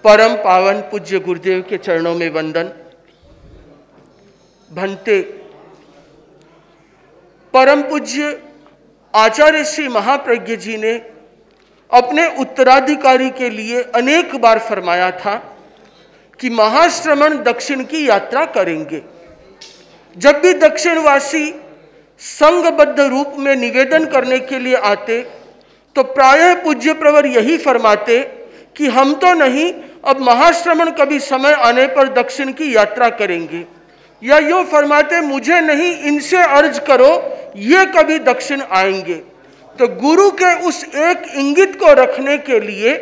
परम पावन पूज्य गुरुदेव के चरणों में वंदन। भंते परम पूज्य आचार्य श्री महाप्रज्ञ जी ने अपने उत्तराधिकारी के लिए अनेक बार फरमाया था कि महाश्रमण दक्षिण की यात्रा करेंगे। जब भी दक्षिणवासी संघबद्ध रूप में निवेदन करने के लिए आते तो प्रायः पूज्य प्रवर यही फरमाते कि हम तो नहीं, अब महाश्रमण कभी समय आने पर दक्षिण की यात्रा करेंगे, या यूँ फरमाते मुझे नहीं, इनसे अर्ज करो ये कभी दक्षिण आएंगे। तो गुरु के उस एक इंगित को रखने के लिए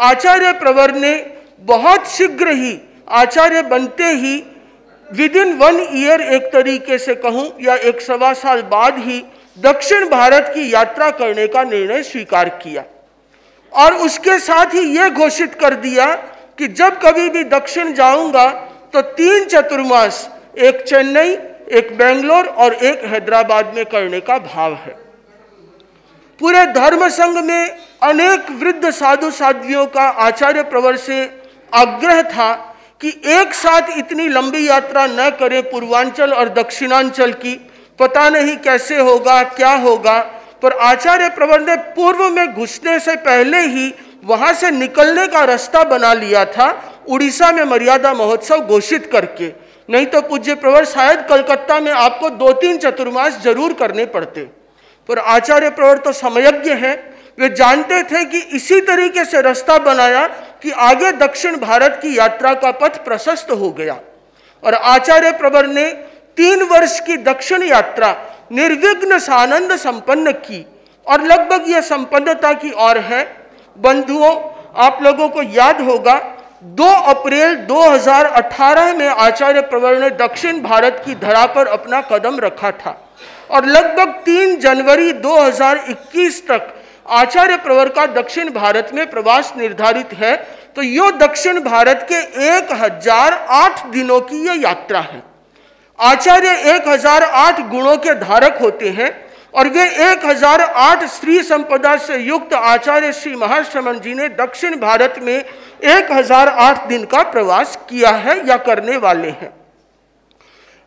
आचार्य प्रवर ने बहुत शीघ्र ही, आचार्य बनते ही विदिन 1 ईयर एक तरीके से कहूँ, या 1.25 साल बाद ही दक्षिण भारत की यात्रा करने का निर्णय स्वीकार किया। और उसके साथ ही ये घोषित कर दिया कि जब कभी भी दक्षिण जाऊंगा तो 3 चतुर्मास, एक चेन्नई, एक बेंगलोर और एक हैदराबाद में करने का भाव है। पूरे धर्म संघ में अनेक वृद्ध साधु साध्वियों का आचार्य प्रवर से आग्रह था कि एक साथ इतनी लंबी यात्रा न करें पूर्वांचल और दक्षिणांचल की, पता नहीं कैसे होगा, क्या होगा। पर आचार्य प्रवर ने पूर्व में घुसने से पहले ही वहां से निकलने का रास्ता बना लिया था, उड़ीसा में मर्यादा महोत्सव घोषित करके। नहीं तो पूज्य प्रवर शायद कलकत्ता में आपको 2-3 चतुर्मास जरूर करने पड़ते। पर आचार्य प्रवर तो समयज्ञ हैं, वे जानते थे कि इसी तरीके से रास्ता बनाया कि आगे दक्षिण भारत की यात्रा का पथ प्रशस्त हो गया। और आचार्य प्रवर ने 3 वर्ष की दक्षिण यात्रा निर्विघ्न सानंद संपन्न की, और लगभग यह संपन्नता की ओर है। बंधुओं, आप लोगों को याद होगा 2 अप्रैल 2018 में आचार्य प्रवर ने दक्षिण भारत की धरा पर अपना कदम रखा था, और लगभग 3 जनवरी 2021 तक आचार्य प्रवर का दक्षिण भारत में प्रवास निर्धारित है। तो यो दक्षिण भारत के 1008 दिनों की यह यात्रा है। आचार्य 1008 गुणों के धारक होते हैं, और वे 1008 स्त्री संपदा से युक्त आचार्य श्री महाश्रमण जी ने दक्षिण भारत में 1008 दिन का प्रवास किया है या करने वाले हैं।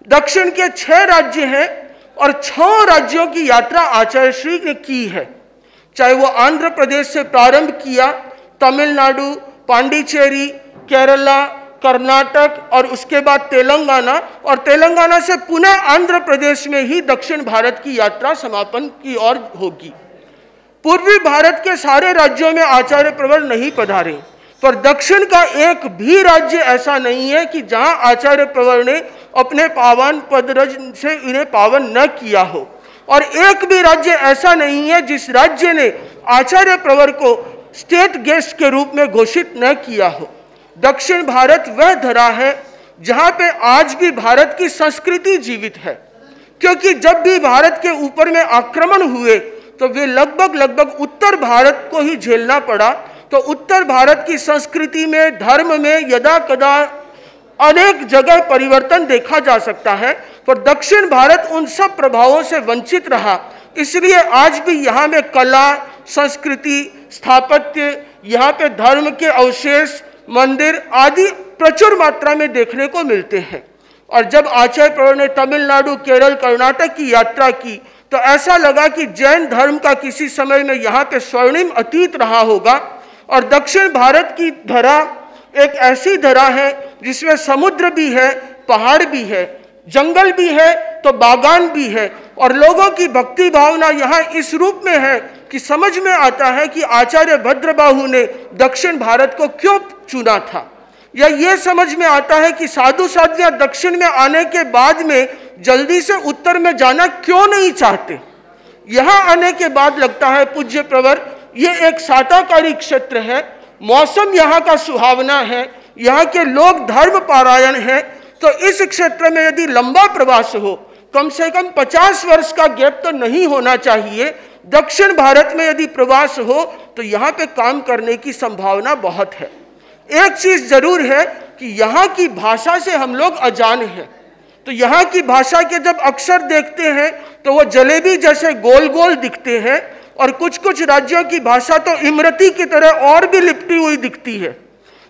दक्षिण के 6 राज्य हैं, और 6 राज्यों की यात्रा आचार्य श्री ने की है। चाहे वो आंध्र प्रदेश से प्रारंभ किया, तमिलनाडु, पांडिचेरी, केरला, कर्नाटक और उसके बाद तेलंगाना, और तेलंगाना से पुनः आंध्र प्रदेश में ही दक्षिण भारत की यात्रा समापन की ओर होगी। पूर्वी भारत के सारे राज्यों में आचार्य प्रवर नहीं पधारे, पर दक्षिण का एक भी राज्य ऐसा नहीं है कि जहां आचार्य प्रवर ने अपने पावन पदरज से इन्हें पावन न किया हो, और एक भी राज्य ऐसा नहीं है जिस राज्य ने आचार्य प्रवर को स्टेट गेस्ट के रूप में घोषित न किया हो। दक्षिण भारत वह धरा है जहां पे आज भी भारत की संस्कृति जीवित है, क्योंकि जब भी भारत के ऊपर में आक्रमण हुए तो वे लगभग उत्तर भारत को ही झेलना पड़ा। तो उत्तर भारत की संस्कृति में, धर्म में यदा कदा अनेक जगह परिवर्तन देखा जा सकता है, पर दक्षिण भारत उन सब प्रभावों से वंचित रहा। इसलिए आज भी यहाँ में कला, संस्कृति, स्थापत्य, यहाँ पे धर्म के अवशेष, मंदिर आदि प्रचुर मात्रा में देखने को मिलते हैं। और जब आचार्य प्रवर ने तमिलनाडु, केरल, कर्नाटक की यात्रा की तो ऐसा लगा कि जैन धर्म का किसी समय में यहाँ पे स्वर्णिम अतीत रहा होगा। और दक्षिण भारत की धरा एक ऐसी धरा है जिसमें समुद्र भी है, पहाड़ भी है, जंगल भी है तो बागान भी है, और लोगों की भक्ति भावना यहाँ इस रूप में है कि समझ में आता है कि आचार्य भद्रबाहु ने दक्षिण भारत को क्यों चुना था, या ये समझ में आता है कि साधु साध्वियां दक्षिण में आने के बाद में जल्दी से उत्तर में जाना क्यों नहीं चाहते। यहाँ आने के बाद लगता है पूज्य प्रवर ये एक साताकारी क्षेत्र है, मौसम यहाँ का सुहावना है, यहाँ के लोग धर्म पारायण हैं, तो इस क्षेत्र में यदि लंबा प्रवास हो, कम से कम 50 वर्ष का गैप तो नहीं होना चाहिए। दक्षिण भारत में यदि प्रवास हो तो यहाँ पे काम करने की संभावना बहुत है। एक चीज जरूर है कि यहाँ की भाषा से हम लोग अजान हैं, तो यहाँ की भाषा के जब अक्षर देखते हैं तो वो जलेबी जैसे गोल गोल दिखते हैं, और कुछ कुछ राज्यों की भाषा तो इमरती की तरह और भी लिपटी हुई दिखती है।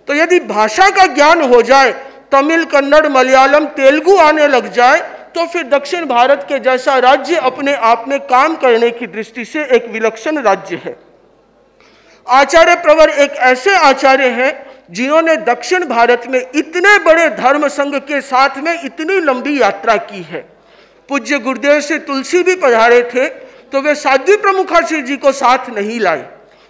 तो यदि भाषा का ज्ञान हो जाए, तमिल, कन्नड़, मलयालम, तेलुगु आने लग जाए, तो फिर दक्षिण भारत के जैसा राज्य अपने आप में काम करने की दृष्टि से एक विलक्षण राज्य है। आचार्य प्रवर एक ऐसे आचार्य हैं जिन्होंने दक्षिण भारत में इतने बड़े धर्म संघ के साथ में इतनी लंबी यात्रा की है। पूज्य गुरुदेव से तुलसी भी पधारे थे तो वे साध्वी प्रमुखाश्री जी को साथ नहीं लाए,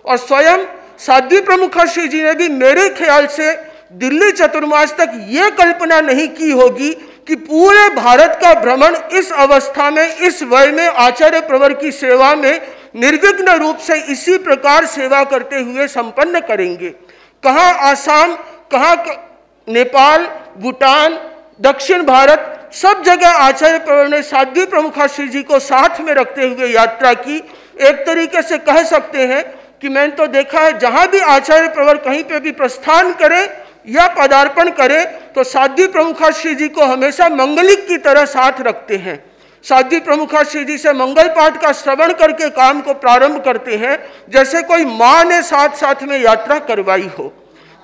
और स्वयं साध्वी प्रमुखाश्री जी ने भी मेरे ख्याल से दिल्ली चतुर्मास तक ये कल्पना नहीं की होगी कि पूरे भारत का भ्रमण इस अवस्था में, इस वय में आचार्य प्रवर की सेवा में निर्विघ्न रूप से इसी प्रकार सेवा करते हुए संपन्न करेंगे। कहाँ आसाम, कहाँ नेपाल, भूटान, दक्षिण भारत, सब जगह आचार्य प्रवर ने साध्वी प्रमुखाश्री जी को साथ में रखते हुए यात्रा की। एक तरीके से कह सकते हैं कि मैंने तो देखा है जहाँ भी आचार्य प्रवर कहीं पे भी प्रस्थान करें या पदार्पण करें तो साध्वी प्रमुखाश्री जी को हमेशा मंगलिक की तरह साथ रखते हैं। साध्वी प्रमुखाश्री जी से मंगल पाठ का श्रवण करके काम को प्रारंभ करते हैं, जैसे कोई माँ ने साथ साथ में यात्रा करवाई हो।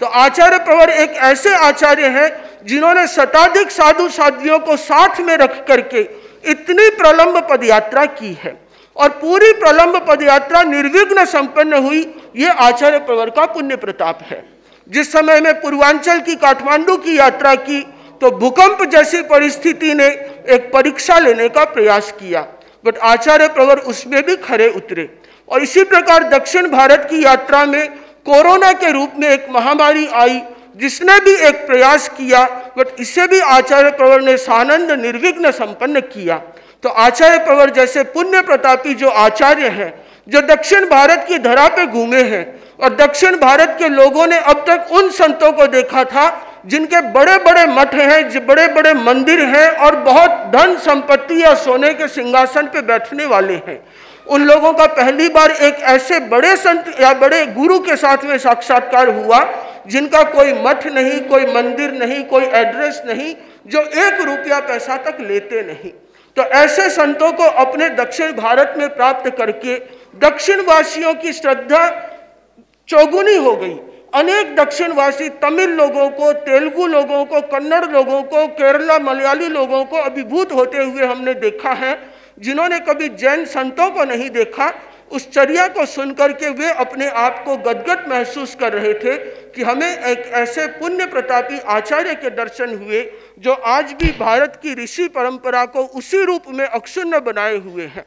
तो आचार्य प्रवर एक ऐसे आचार्य हैं जिन्होंने शताधिक साधु साध्वियों को साथ में रख करके इतनी प्रलंब पदयात्रा की है, और पूरी प्रलंब पदयात्रा निर्विघ्न संपन्न हुई। ये आचार्य प्रवर का पुण्य प्रताप है। जिस समय में पूर्वांचल की काठमांडू की यात्रा की तो भूकंप जैसी परिस्थिति ने एक परीक्षा लेने का प्रयास किया, बट आचार्य प्रवर उसमें भी खरे उतरे। और इसी प्रकार दक्षिण भारत की यात्रा में कोरोना के रूप में एक महामारी आई जिसने भी एक प्रयास किया, बट इसे भी आचार्य प्रवर ने सानंद निर्विघ्न संपन्न किया। तो आचार्य प्रवर जैसे पुण्य प्रतापी जो आचार्य हैं, जो दक्षिण भारत की धरा पे घूमे हैं, और दक्षिण भारत के लोगों ने अब तक उन संतों को देखा था जिनके बड़े बड़े मठ हैं, जो बड़े बड़े मंदिर हैं और बहुत धन संपत्ति या सोने के सिंहासन पे बैठने वाले हैं। उन लोगों का पहली बार एक ऐसे बड़े संत या बड़े गुरु के साथ में साक्षात्कार हुआ जिनका कोई मठ नहीं, कोई मंदिर नहीं, कोई एड्रेस नहीं, जो 1 रुपया पैसा तक लेते नहीं। तो ऐसे संतों को अपने दक्षिण भारत में प्राप्त करके दक्षिण वासियों की श्रद्धा चौगुनी हो गई। अनेक दक्षिणवासी तमिल लोगों को, तेलुगु लोगों को, कन्नड़ लोगों को, केरला मलयाली लोगों को अभिभूत होते हुए हमने देखा है, जिन्होंने कभी जैन संतों को नहीं देखा। उस चर्या को सुनकर के वे अपने आप को गदगद महसूस कर रहे थे कि हमें एक ऐसे पुण्य प्रतापी आचार्य के दर्शन हुए जो आज भी भारत की ऋषि परंपरा को उसी रूप में अक्षुण्ण बनाए हुए हैं।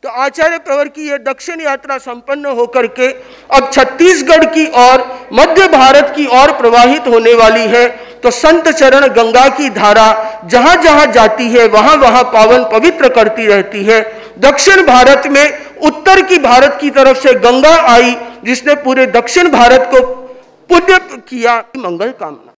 तो आचार्य प्रवर की यह दक्षिण यात्रा संपन्न होकर के अब छत्तीसगढ़ की और मध्य भारत की ओर प्रवाहित होने वाली है। तो संत चरण गंगा की धारा जहां जहां जाती है वहां वहां पावन पवित्र करती रहती है। दक्षिण भारत में उत्तर की भारत की तरफ से गंगा आई जिसने पूरे दक्षिण भारत को पुण्य किया। मंगल कामना।